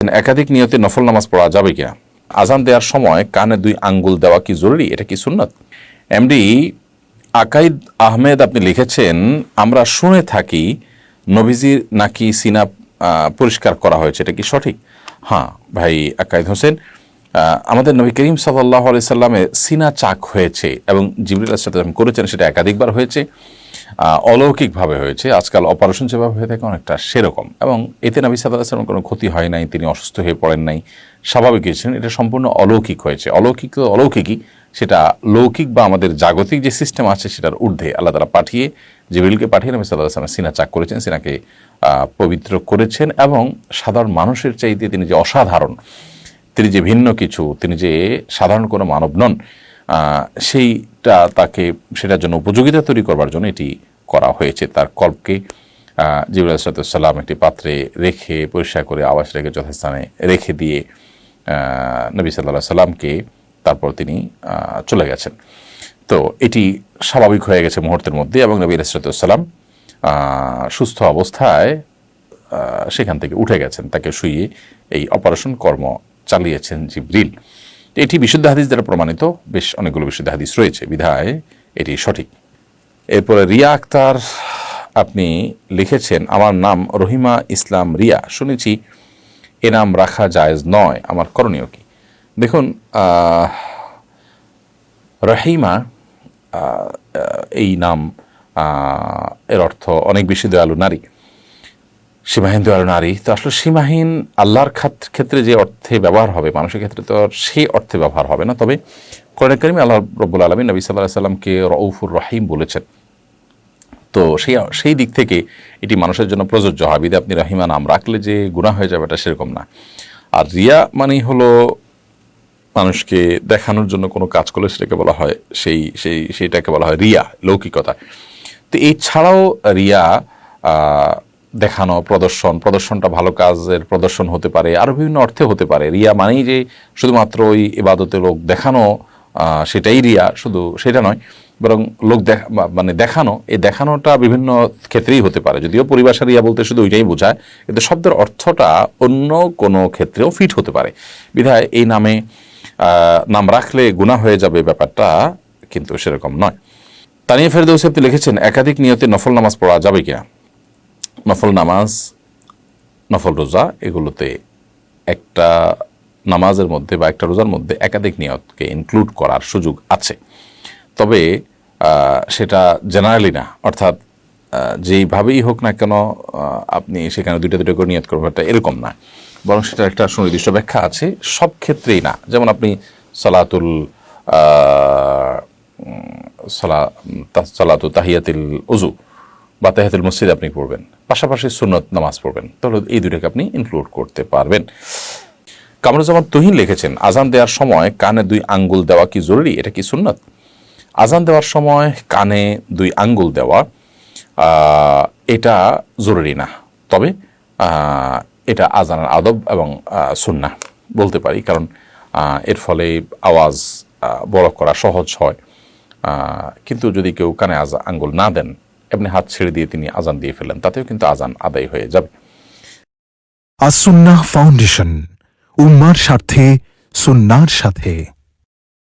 একাধিক নিয়তে নফল নামাজ পড়া যাবে কিনা? আজান দেওয়ার সময় কানে 2 আঙ্গুল দেওয়া কি জরুরি? এটা কি সুন্নত? এমডি আকাইদ আহমেদ আপনি লিখেছেন, আমরা শুনে থাকি নবীজির নাকি সিনা পরিষ্কার করা হয়েছে, এটা কি সঠিক? হ্যাঁ ভাই আকাইদ হোসেন, আমাদের নবী করিম সাল্লাল্লাহু আলাইহি সাল্লামের সিনা চাক হয়েছে এবং জিবরিল আলাইহিস সালাম করেছেন, সেটা একাধিকবার হয়েছে, অলৌকিকভাবে হয়েছে। আজকাল অপারেশন যেভাবে হয়ে থাকে অনেকটা সেরকম, এবং এতে নবী সাল্লাল্লাহু আলাইহি সাল্লামের কোনো ক্ষতি হয় নাই, তিনি অসুস্থ হয়ে পড়েন নাই, স্বাভাবিক হয়েছিলেন। এটা সম্পূর্ণ অলৌকিক হয়েছে। অলৌকিক তো অলৌকিকই, সেটা লৌকিক বা আমাদের জাগতিক যে সিস্টেম আছে সেটার ঊর্ধ্বে আল্লাহ তাআলা পাঠিয়ে, জিবরিলকে পাঠিয়ে নবী সাল্লাল্লাহু আলাইহি সাল্লামের সিনা চাক করেছেন, সিনাকে পবিত্র করেছেন, এবং সাধারণ মানুষের চাইতে তিনি যে অসাধারণ, তিনি যে ভিন্ন কিছু, তিনি যে সাধারণ কোনো মানব নন, সেইটা তাকে সেটার জন্য উপযোগিতা তৈরি করবার জন্য এটি করা হয়েছে। তার কল্পকে জিবরাইল আলাইহিস সালাম একটি পাত্রে রেখে পরিষ্কার করে আওয়াজ রেখে যথাস্থানে রেখে দিয়ে নবী সাল্লাল্লাহু আলাইহি সাল্লামকে তারপর তিনি চলে গেছেন। তো এটি স্বাভাবিক হয়ে গেছে মুহূর্তের মধ্যে, এবং নবী আলাইহিস সালাম সুস্থ অবস্থায় সেখান থেকে উঠে গেছেন, তাকে শুইয়ে এই অপারেশন কর্ম চালিয়েছেন জিবরিল। এটি বিশুদ্ধ হাদিস দ্বারা প্রমাণিত, বেশ অনেকগুলো বিশুদ্ধ হাদিস রয়েছে, বিধায় এটি সঠিক। এরপরে রিয়া আক্তার আপনি লিখেছেন, আমার নাম রহিমা ইসলাম রিয়া, শুনেছি এ নাম রাখা জায়েজ নয়, আমার করণীয় কি? দেখুন, রহিমা এই নাম এর অর্থ অনেক বেশি দয়ালু নারী, সীমাহীন দয়ালু নারী। তো আসলে সীমাহীন আল্লাহর ক্ষেত্রে যে অর্থে ব্যবহার হবে, মানুষের ক্ষেত্রে তো সেই অর্থে ব্যবহার হবে না। তবে কোরআন কারিমে আল্লাহ রাব্বুল আলামিন নবী সাল্লাল্লাহু আলাইহি সাল্লামকে রউফুর রহিম বলেছেন, তো সেই দিক থেকে এটি মানুষের জন্য প্রযোজ্য হয়। বিধে আপনি রহিমা নাম রাখলে যে গুনাহ হয়ে যাবে এটা সেরকম না। আর রিয়া মানেই হলো মানুষকে দেখানোর জন্য কোনো কাজ করলে সেটাকে বলা হয়, সেইটাকে বলা হয় রিয়া, লৌকিকতা। তো এই ছাড়াও রিয়া দেখানো, প্রদর্শনটা ভালো কাজের প্রদর্শন হতে পারে, আরও বিভিন্ন অর্থে হতে পারে। রিয়া মানেই যে শুধুমাত্র ওই ইবাদতে লোক দেখানো, সেটাই রিয়া, শুধু সেটা নয়, বরং লোক মানে দেখানো, এই দেখানোটা বিভিন্ন ক্ষেত্রেই হতে পারে। যদিও পরিভাষা রিয়া বলতে শুধু ওইটাই বোঝায়, কিন্তু শব্দের অর্থটা অন্য কোনো ক্ষেত্রেও ফিট হতে পারে। বিধায় এই নাম রাখলে গুনাহ হয়ে যাবে, ব্যাপারটা কিন্তু সেরকম নয়। তানিয়া ফেরদৌসী আপনি লিখেছেন, একাধিক নিয়তে নফল নামাজ পড়া যাবে কিনা? নফল নামাজ, নফল রোজা, এগুলোতে একটা নামাজের মধ্যে বা একটা রোজার মধ্যে একাধিক নিয়তকে ইনক্লুড করার সুযোগ আছে, তবে সেটা জেনারেলি না। অর্থাৎ যেইভাবেই হোক না কেন আপনি সেখানে দুইটা করে নিয়ত করবেন, এরকম না, বরং সেটার একটা সুনির্দিষ্ট ব্যাখ্যা আছে। সব ক্ষেত্রেই না। যেমন আপনি সালাতু তাহিয়াতুল উযু বা তাহিয়াতুল মসজিদ আপনি পড়বেন, পাশাপাশি সুন্নত নামাজ পড়বেন, তাহলে এই দুটোকে আপনি ইনক্লুড করতে পারবেন। কামরুজ্জামান তুহিন লিখেছেন, আজান দেওয়ার সময় কানে 2 আঙ্গুল দেওয়া কি জরুরি? এটা কি সুন্নত? আজান দেওয়ার সময় কানে 2 আঙ্গুল দেওয়া এটা জরুরি না, তবে এটা আজানের আদব এবং সুন্নাহ বলতে পারি, কারণ এর ফলে আওয়াজ বড় করা সহজ হয়। কিন্তু যদি কেউ কানে আঙ্গুল না দেন, এমনি হাত ছেড়ে দিয়ে তিনি আজান দিয়ে ফেলেন, তাতেও কিন্তু আজান আদায় হয়ে যাবে। আস-সুন্নাহ ফাউন্ডেশন, উম্মার স্বার্থে সুন্নাহর সাথে।